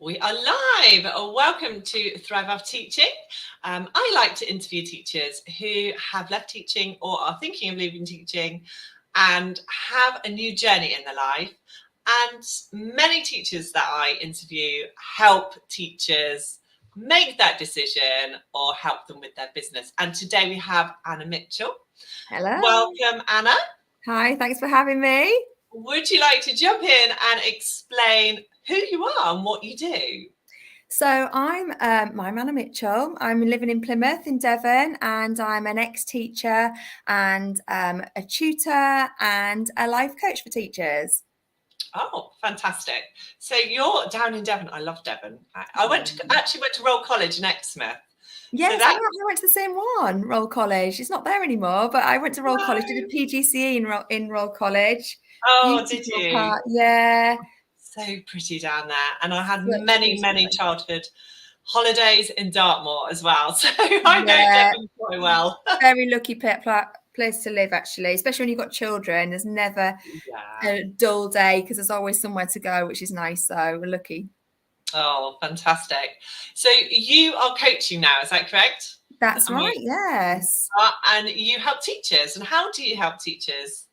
We are live. Welcome to Thrive After Teaching. I like to interview teachers who have left teaching or are thinking of leaving teaching and have a new journey in their life. And many teachers that I interview help teachers make that decision or help them with their business. And today we have Anna Mitchell. Hello. Welcome, Anna. Hi, thanks for having me. Would you like to jump in and explain who you are and what you do? So I'm Anna Mitchell. I'm living in Plymouth in Devon, and I'm an ex-teacher and a tutor and a life coach for teachers. Oh, fantastic. So you're down in Devon. I love Devon. I actually went to Royal College in Exmouth. Yes, I went to the same one, Royal College. It's not there anymore, but I went to Royal College, did a PGCE in Royal College. Oh, Beautiful did you? part. Yeah. So pretty down there. And I had many childhood holidays in Dartmoor as well. So I know Devon quite well. Very lucky place to live, actually, especially when you've got children. There's never a dull day because there's always somewhere to go, which is nice. So we're lucky. Oh, fantastic. So you are coaching now, is that correct? That's right, yes. And you help teachers. And how do you help teachers?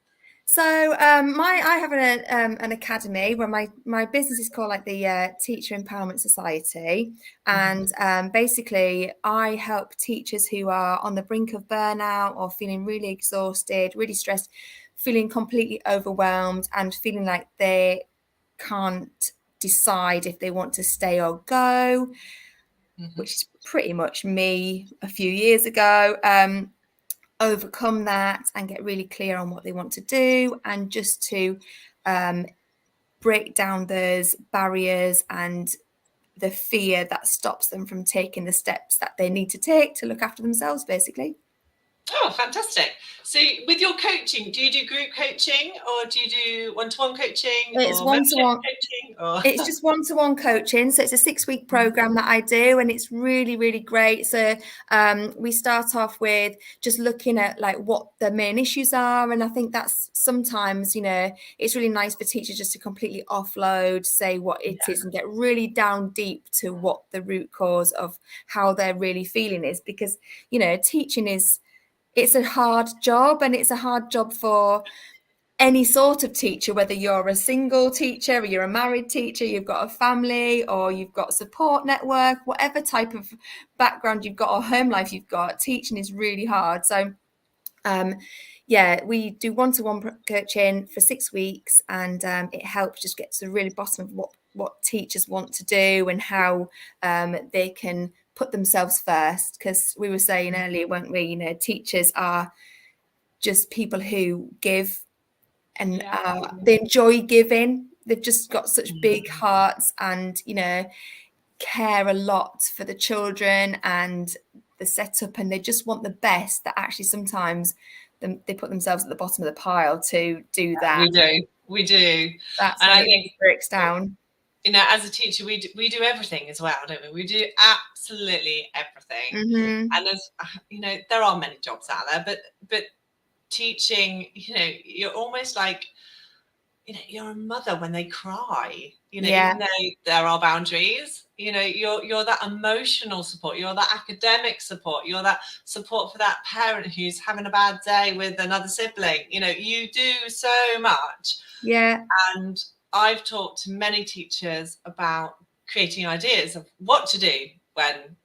So I have an academy where my business is called the Teacher Empowerment Society, and basically I help teachers who are on the brink of burnout or feeling really exhausted, really stressed, feeling completely overwhelmed, and feeling like they can't decide if they want to stay or go, which is pretty much me a few years ago. Overcome that and get really clear on what they want to do, and just to break down those barriers and the fear that stops them from taking the steps that they need to take to look after themselves, basically. Oh, fantastic. So with your coaching, do you do group coaching or do you do one-to-one coaching? It's one-to-one coaching, or it's just one-to-one coaching. So it's a 6-week program that I do, and it's really, really great. So we start off with just looking at like what the main issues are. And I think that's sometimes, it's really nice for teachers just to completely offload, say what it is, and get really down deep to what the root cause of how they're really feeling is. Because, teaching it's a hard job, and it's a hard job for any sort of teacher, whether you're a single teacher or you're a married teacher, you've got a family or you've got a support network, whatever type of background you've got or home life you've got, teaching is really hard. So we do one-to-one coaching for 6 weeks, and it helps just get to the really bottom of what teachers want to do and how they can put themselves first. Because we were saying earlier, weren't we, teachers are just people who give, and they enjoy giving. They've just got such big hearts, and care a lot for the children and the setup, and they just want the best. That actually sometimes they put themselves at the bottom of the pile to do that. We do. That's how it breaks down. As a teacher, we do everything as well, don't we? We do absolutely everything. And there's, there are many jobs out there, but teaching, you're almost like, you're a mother when they cry, even though there are boundaries, you're that emotional support, you're that academic support, you're that support for that parent who's having a bad day with another sibling. You do so much. Yeah. And I've talked to many teachers about creating ideas of what to do when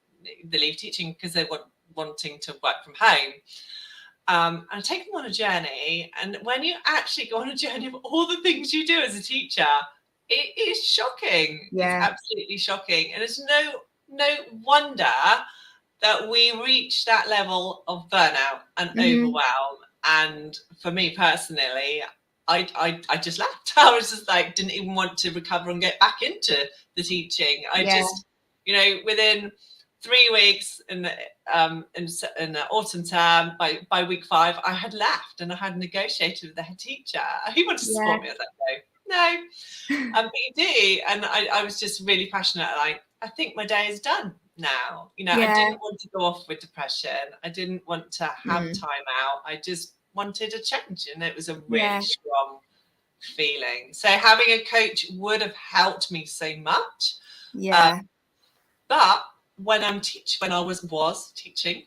they leave teaching because they're wanting to work from home. And take them on a journey. And when you actually go on a journey of all the things you do as a teacher, it is shocking. Yeah. It's absolutely shocking. And it's no wonder that we reach that level of burnout and overwhelm. And for me personally, I just left. I was just like, didn't even want to recover and get back into the teaching. Just, within 3 weeks in the autumn term, by week 5, I had left, and I had negotiated with the head teacher. He wanted to support me. I was like, no. But he did, and I was just really passionate. Like, I think my day is done now. I didn't want to go off with depression. I didn't want to have time out. I just wanted a change, and it was a really strong feeling. So having a coach would have helped me so much. Yeah. But when when I was teaching,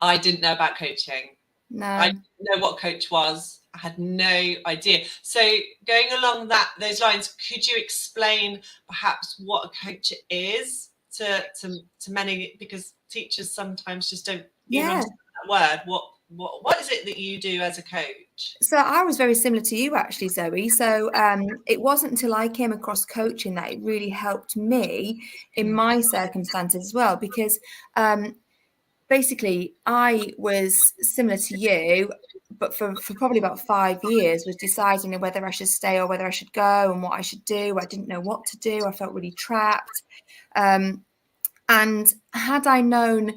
I didn't know about coaching. No. I didn't know what coach was. I had no idea. So going along those lines, could you explain perhaps what a coach is to many, because teachers sometimes just don't even understand that word. What is it that you do as a coach? So I was very similar to you, actually, Zoe. So it wasn't until I came across coaching that it really helped me in my circumstances as well, because basically I was similar to you, but for probably about 5 years was deciding whether I should stay or whether I should go and what I should do. I didn't know what to do. I felt really trapped. And had I known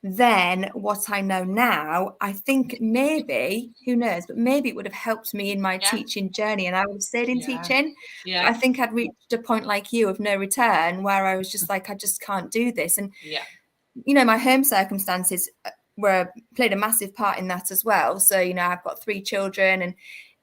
then what I know now, I think maybe, who knows, but maybe it would have helped me in my teaching journey and I would have stayed in teaching. Yeah. I think I'd reached a point like you of no return where I was just like, I just can't do this. And, you know, my home circumstances played a massive part in that as well. So, you know, I've got 3 children and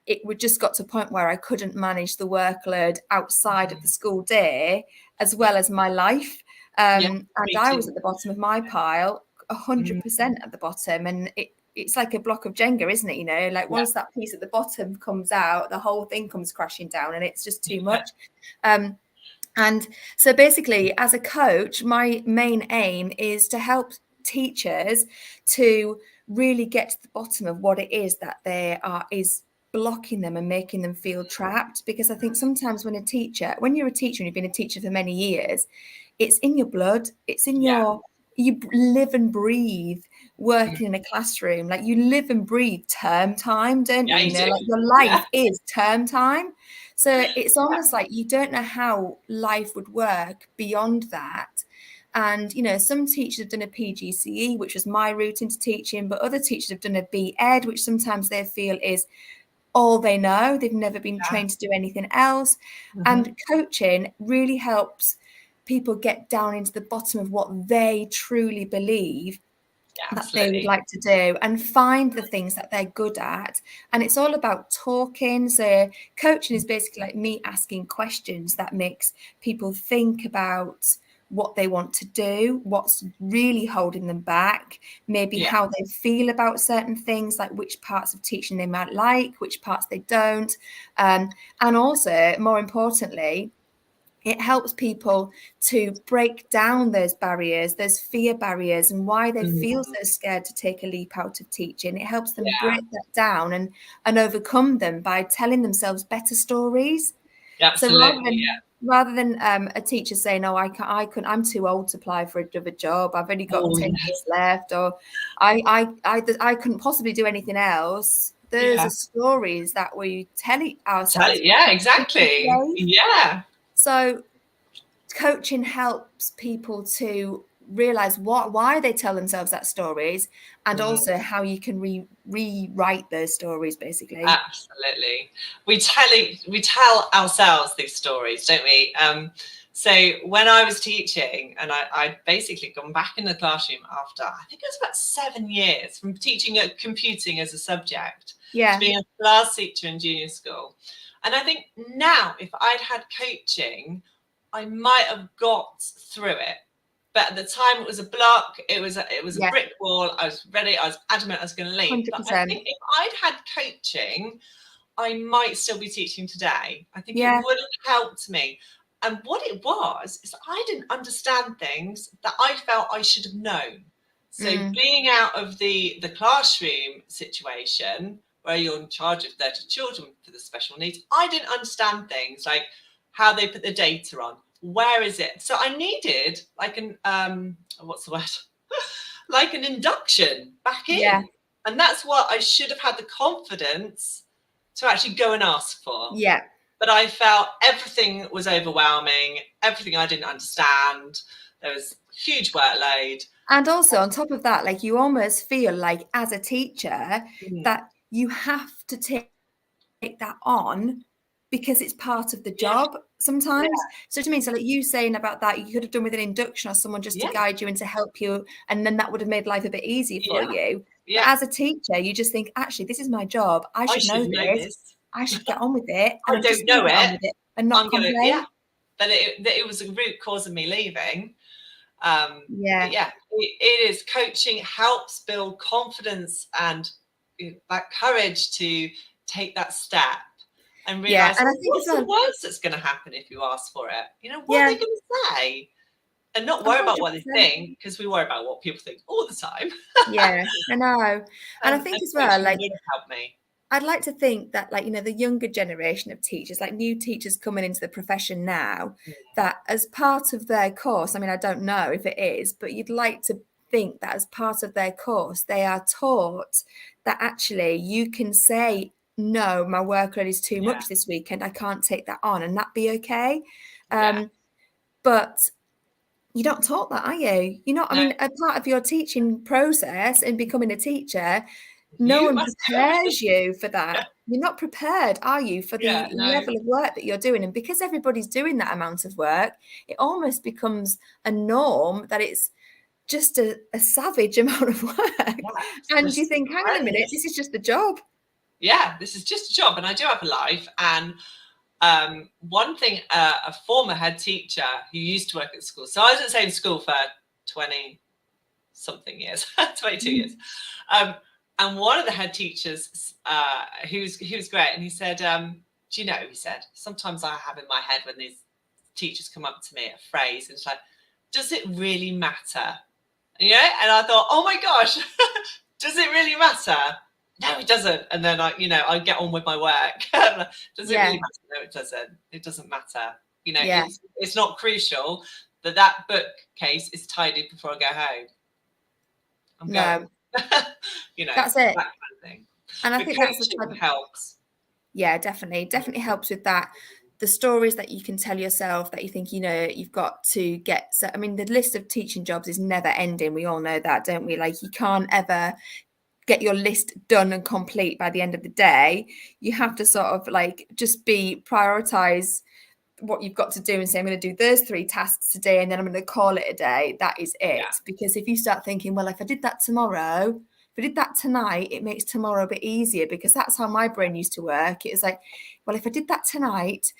it would just got to a point where I couldn't manage the workload outside of the school day as well as my life. And I was at the bottom of my pile, 100% at the bottom, and it's like a block of Jenga, isn't it? You know, like once that piece at the bottom comes out, the whole thing comes crashing down, and it's just too much. And so basically, as a coach, my main aim is to help teachers to really get to the bottom of what it is that is blocking them and making them feel trapped. Because I think sometimes when you're a teacher and you've been a teacher for many years, it's in your blood, it's in you live and breathe working in a classroom. Like you live and breathe term time, don't you? You know, like your life is term time. So it's almost like you don't know how life would work beyond that. And, you know, some teachers have done a PGCE, which was my route into teaching, but other teachers have done a BEd, which sometimes they feel is all they know. They've never been trained to do anything else. And coaching really helps people get down into the bottom of what they truly believe that they would like to do and find the things that they're good at. And it's all about talking. So coaching is basically like me asking questions that makes people think about what they want to do, what's really holding them back, maybe how they feel about certain things, like which parts of teaching they might like, which parts they don't. And also, more importantly, it helps people to break down those barriers, those fear barriers, and why they feel so scared to take a leap out of teaching. It helps them break that down and overcome them by telling themselves better stories. Absolutely. So rather than a teacher saying, "Oh, I couldn't. I'm too old to apply for another job. I've only got 10 years left," or I couldn't possibly do anything else. Those are stories that we tell ourselves. Exactly. So coaching helps people to realize why they tell themselves that stories, and also how you can rewrite those stories, basically. Absolutely. We tell ourselves these stories, don't we? So when I was teaching, and I'd basically gone back in the classroom after, I think it was about 7 years from teaching computing as a subject to being a class teacher in junior school. And I think now, if I'd had coaching, I might have got through it. But at the time, it was a block. It was a brick wall. I was ready. I was adamant I was going to leave. 100%. But I think if I'd had coaching, I might still be teaching today. I think it would have helped me. And what it was is I didn't understand things that I felt I should have known. So being out of the classroom situation where you're in charge of 30 children for the special needs, I didn't understand things like how they put the data on. Where is it? So I needed like what's the word? Like an induction back in. Yeah. And that's what I should have had the confidence to actually go and ask for. Yeah. But I felt everything was overwhelming, everything I didn't understand. There was huge workload. And also on top of that, like you almost feel like as a teacher that you have to take that on because it's part of the job sometimes. So to me, so like you saying about that, you could have done with an induction or someone just to guide you and to help you. And then that would have made life a bit easier for you. But as a teacher, you just think, actually, this is my job. I should know this. I should get on with it. I don't know it. And not complain. that it was a root cause of me leaving. Yeah. But yeah, it is. Coaching helps build confidence and that courage to take that step and realize, and I think what's as well, the worst that's going to happen if you ask for it? You know, what are yeah, they going to say? And not worry about what they 100%. think, because we worry about what people think all the time. Yeah, I know. And I think as well, like, would help me. I'd like to think that, like, the younger generation of teachers, like new teachers coming into the profession now, that as part of their course, I mean, I don't know if it is, but you'd like to think that as part of their course, they are taught that actually you can say, no, my workload is too much this weekend, I can't take that on, and that be okay. But you're not taught that, are you? You're not. I mean, a part of your teaching process and becoming a teacher, no one prepares you for that. You're not prepared, are you, for the level of work that you're doing? And because everybody's doing that amount of work, it almost becomes a norm that it's just a savage amount of work. And you think, hang on a minute, this is just the job. Yeah, this is just a job. And I do have a life. And one thing, a former head teacher who used to work at school, so I was at the same school for 20 something years, 22 years. And one of the head teachers, he was great. And he said, do you know, he said, sometimes I have in my head when these teachers come up to me a phrase, and it's like, does it really matter? And I thought, oh my gosh, does it really matter? No, it doesn't. And then I get on with my work. Does it really matter? No, it doesn't. It doesn't matter. It's not crucial that bookcase is tidied before I go home. I'm going. That's it. That kind of thing. And I think that's the type of helps. Yeah, definitely helps with that. The stories that you can tell yourself that you think, you've got to get. So, I mean, the list of teaching jobs is never ending. We all know that, don't we? Like, you can't ever get your list done and complete by the end of the day. You have to sort of like just prioritize what you've got to do and say, I'm going to do those 3 tasks today and then I'm going to call it a day. That is it. Yeah. Because if you start thinking, well, if I did that tomorrow, if I did that tonight, it makes tomorrow a bit easier, because that's how my brain used to work. It was like, well, if I did that tonight,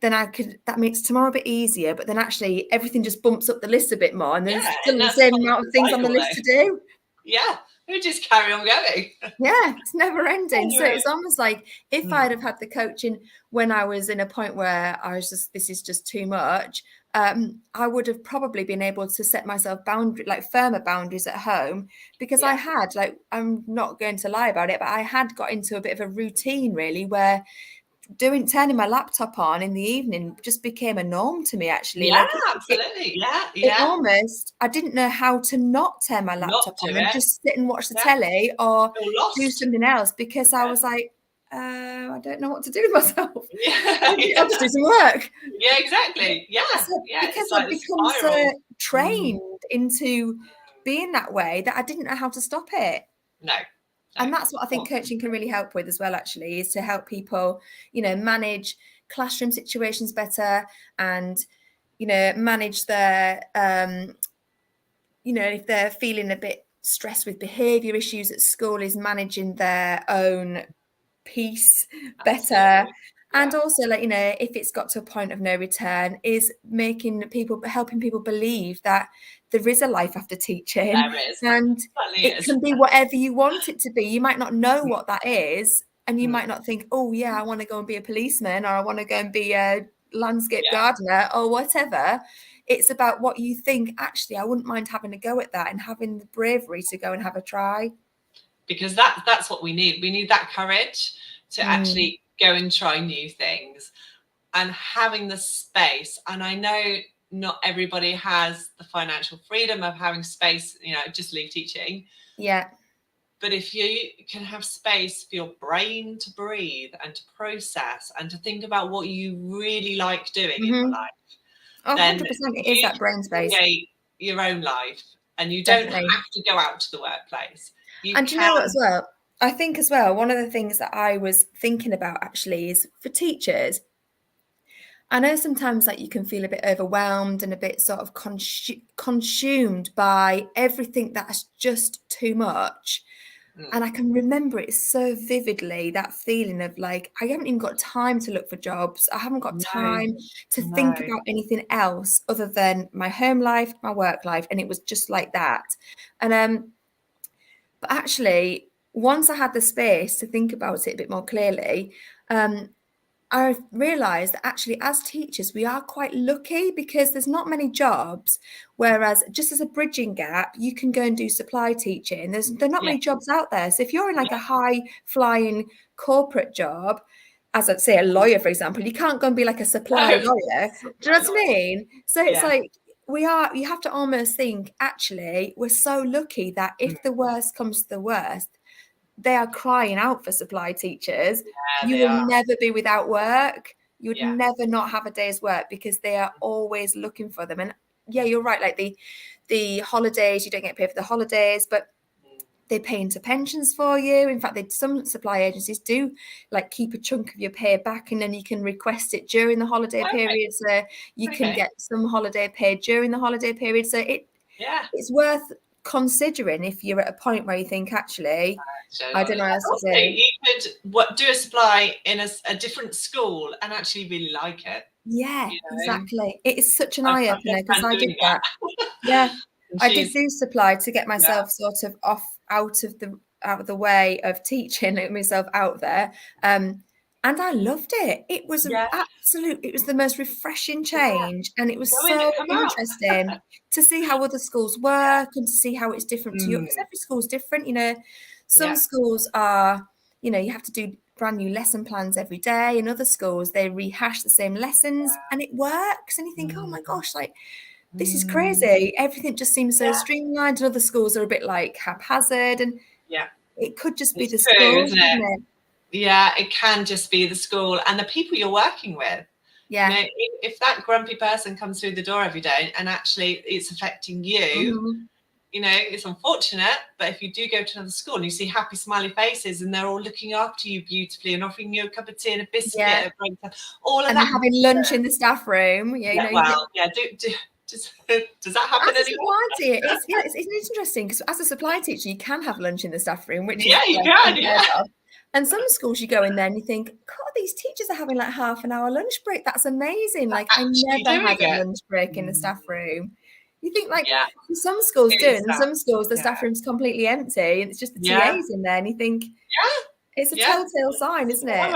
then that makes tomorrow a bit easier. But then actually everything just bumps up the list a bit more, and there's still the same amount of things on the list to do. Yeah, we just carry on going. Yeah, it's never ending. So it's almost like if I'd have had the coaching when I was in a point where I was just, this is just too much, I would have probably been able to set myself firmer boundaries at home, because I had, I'm not going to lie about it, but I had got into a bit of a routine really, where turning my laptop on in the evening just became a norm to me, actually. Absolutely. I didn't know how to not turn my laptop on and just sit and watch the telly or do something else, because I was like, I don't know what to do with myself. I'll just do some work. Yeah, exactly. Because I've become so trained into being that way that I didn't know how to stop it. No. And that's what I think coaching can really help with as well, actually, is to help people, manage classroom situations better, and, manage their, if they're feeling a bit stressed with behaviour issues at school, is managing their own peace better. And also, if it's got to a point of no return, is helping people believe that there is a life after teaching. There is. And it can be whatever you want it to be. You might not know what that is, and you might not think, oh yeah, I want to go and be a policeman, or I want to go and be a landscape gardener, or whatever. It's about what you think, actually, I wouldn't mind having a go at that and having the bravery to go and have a try. Because that's what we need. We need that courage to actually go and try new things, and having the space. And I know not everybody has the financial freedom of having space, just leave teaching. Yeah. But if you can have space for your brain to breathe and to process and to think about what you really like doing in your life, then 100% it is that brain space. Create your own life, and you don't have to go out to the workplace. You know what, as well? I think as well, one of the things that I was thinking about actually is for teachers. I know sometimes you can feel a bit overwhelmed and a bit sort of consumed by everything that's just too much. And I can remember it so vividly, that feeling of like, I haven't even got time to look for jobs. I haven't got No, time to think no. about anything else other than my home life, my work life. And it was just like that. And but actually, once I had the space to think about it a bit more clearly, I realised that actually, as teachers, we are quite lucky because there's not many jobs. Whereas, just as a bridging gap, you can go and do supply teaching. There are not Yeah, many jobs out there. So if you're in like yeah. a high flying corporate job, as I'd say a lawyer, for example, you can't go and be like a supply No. lawyer. Do you know what I mean? So it's Yeah. like you have to almost think, actually, we're so lucky that if the worst comes to the worst, they are crying out for supply teachers. Yeah, You they will are. never be without work. You would Yeah. never not have a day's work because they are always looking for them. And yeah, you're right. Like the holidays, you don't get paid for the holidays, but they pay into pensions for you. In fact, some supply agencies do like keep a chunk of your pay back, and then you can request it during the holiday Okay. period. So you can Okay. get some holiday paid during the holiday period. So Yeah. it's worth considering if you're at a point where you think, actually, I don't know what else to Also, do. you could do a supply in a different school and actually really like it. Yeah, You know, exactly. It is such an I've eye got opener a because friend I did doing that. that. Yeah, And I did she's do supply to get yeah, myself sort of out of the way of teaching, let myself out there. And I loved it. It was yeah. it was the most refreshing Yeah. change. And it was Go in so and come out. interesting to see how other schools work and to see how it's different to you. Because Mm. every school's different, you know. Some Yeah. schools are, you know, you have to do brand new lesson plans every day. In other schools, they rehash the same lessons and it works. And you think, oh my gosh, like this is crazy. Everything just seems so Yeah. streamlined. And other schools are a bit like haphazard. And Yeah. it could just be It's the true, school, isn't couldn't it? it? Yeah, it can just be the school and the people you're working with. You know, Yeah. if that grumpy person comes through the door every day and actually it's affecting you, Mhm. you know, it's unfortunate. But if you do go to another school and you see happy, smiley faces and they're all looking after you beautifully and offering you a cup of tea and a biscuit Yeah. at break time, all of And they're that. having lunch in the staff room. Yeah, you Yeah, know, you get well, yeah. Does, does that happen as a anymore? supply teacher, it's interesting because as a supply teacher, you can have lunch in the staff room, which is Yeah, you like can. unheard Yeah, of. And some schools you go in there and you think, God, these teachers are having like half an hour lunch break. That's amazing. Like I actually never doing had a it. lunch break in the staff room. You think like Yeah, some schools it do, is and that. some schools the Yeah, staff room's completely empty and it's just the yeah, TAs in there, and you think yeah, it's a yeah. telltale sign, isn't it?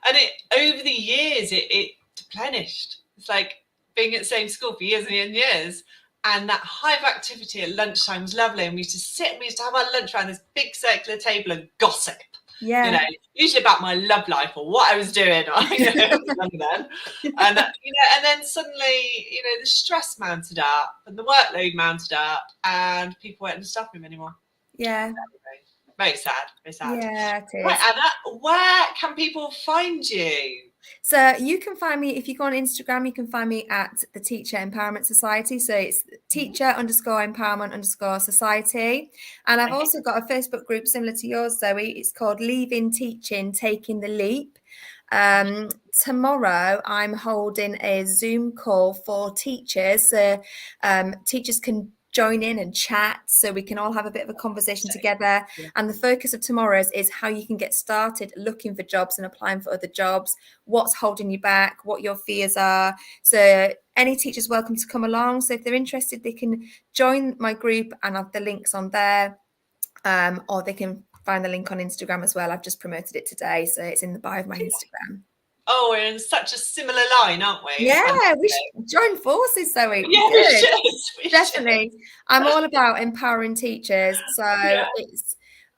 And it over the years, it replenished. It's like being at the same school for years and years and years. And that hive activity at lunchtime was lovely. And we used to sit and we used to have our lunch around this big circular table and gossip. Yeah. You know, usually about my love life or what I was doing. You know, then. And you know, and then suddenly, you know, the stress mounted up and the workload mounted up, and people weren't in the staff room anymore. Yeah. Very sad. Very sad. Yeah, it Right, is. Anna, where can people find you? So you can find me if you go on Instagram, you can find me at the Teacher Empowerment Society. So it's teacher_empowerment_society. And I've also got a Facebook group similar to yours, Zoe. It's called Leaving Teaching, Taking the Leap. Tomorrow I'm holding a Zoom call for teachers. So teachers can join in and chat so we can all have a bit of a conversation together. And the focus of tomorrow's is how you can get started looking for jobs and applying for other jobs, what's holding you back, what your fears are. So any teachers welcome to come along. So if they're interested, they can join my group and have the links on there, or they can find the link on Instagram as well. I've just promoted it today, so it's in the bio of my Instagram. Oh, we're in such a similar line, aren't we? Yeah, we should join forces, Zoe. Yeah, we should. Definitely. I'm all about empowering teachers. So I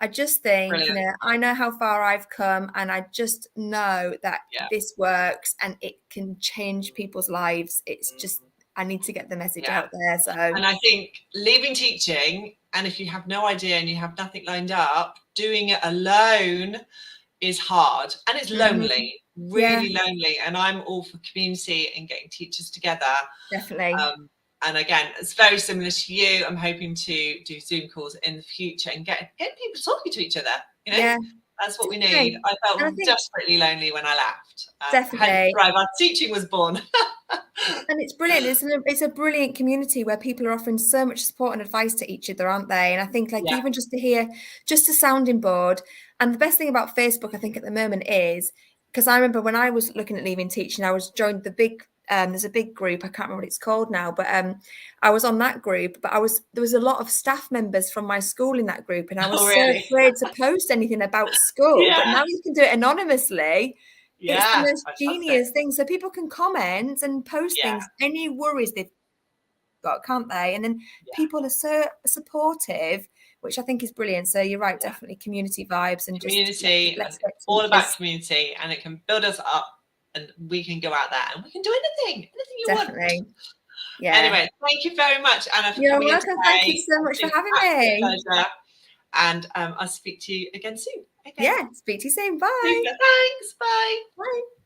just think, Brilliant. you know, I know how far I've come, and I just know that this works and it can change people's lives. It's just, I need to get the message out there. So, and I think leaving teaching, and if you have no idea and you have nothing lined up, doing it alone is hard and it's lonely, really lonely. And I'm all for community and getting teachers together. Definitely. And again, it's very similar to you. I'm hoping to do Zoom calls in the future and get people talking to each other. You know, that's what we need. I felt desperately lonely when I left. Definitely. Our teaching was born. And it's brilliant. It's a brilliant community where people are offering so much support and advice to each other, aren't they? And I think like Yeah. even just to hear just a sounding board. And the best thing about Facebook, I think at the moment is because I remember when I was looking at leaving teaching, I was joined the big there's a big group, I can't remember what it's called now, but I was on that group, but there was a lot of staff members from my school in that group, and I Oh, was so really? afraid to post anything about school. But Yeah. now you can do it anonymously. It's the Yeah. most Fantastic. genius thing. So people can comment and post Yeah. things, any worries they've got, can't they? And then Yeah. people are so supportive, which I think is brilliant. So you're right, definitely community vibes and Community, just let's and get all about teachers. community, and it can build us up, and we can go out there and we can do anything you want. Definitely. Yeah. Anyway, thank you very much, Anna, for You're coming in welcome. Thank you today. so much for It's an having absolute me. pleasure. And I'll speak to you again soon. Okay. Yeah. Speak to you soon. Bye. Super. Thanks. Bye. Bye.